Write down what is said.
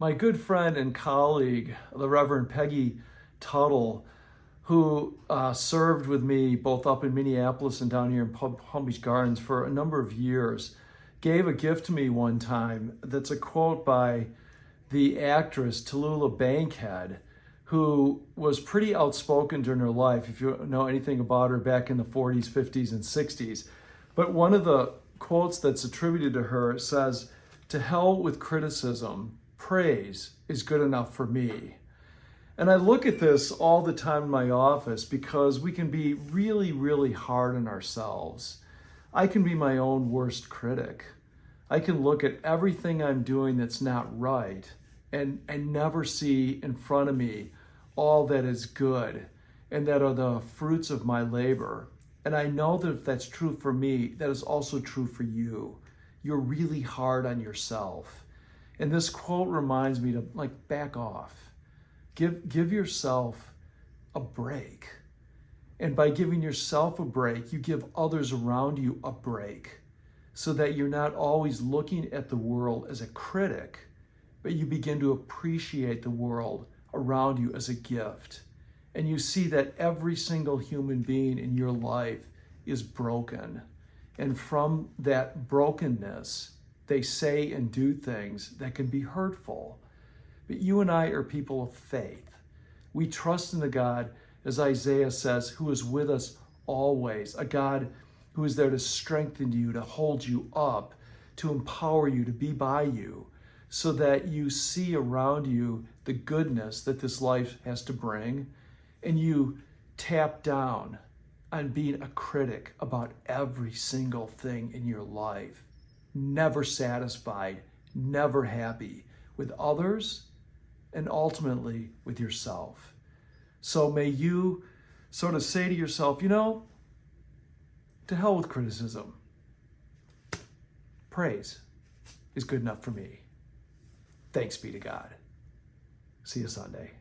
My good friend and colleague, the Reverend Peggy Tuttle, who served with me both up in Minneapolis and down here in Palm Beach Gardens for a number of years, gave a gift to me one time that's a quote by the actress Tallulah Bankhead, who was pretty outspoken during her life, if you know anything about her, back in the 40s, 50s, and 60s. But one of the quotes that's attributed to her says, "To hell with criticism, praise is good enough for me." And I look at this all the time in my office because we can be really, really hard on ourselves. I can be my own worst critic. I can look at everything I'm doing that's not right and never see in front of me all that is good and that are the fruits of my labor. And I know that if that's true for me, that is also true for you. You're really hard on yourself. And this quote reminds me to back off. Give yourself a break. And by giving yourself a break, you give others around you a break so that you're not always looking at the world as a critic, but you begin to appreciate the world around you as a gift. And you see that every single human being in your life is broken. And from that brokenness, they say and do things that can be hurtful. But you and I are people of faith. We trust in the God, as Isaiah says, who is with us always, a God who is there to strengthen you, to hold you up, to empower you, to be by you, so that you see around you the goodness that this life has to bring, and you tap down on being a critic about every single thing in your life, never satisfied, never happy with others, and ultimately with yourself. So may you sort of say to yourself, to hell with criticism. Praise is good enough for me. Thanks be to God. See you Sunday.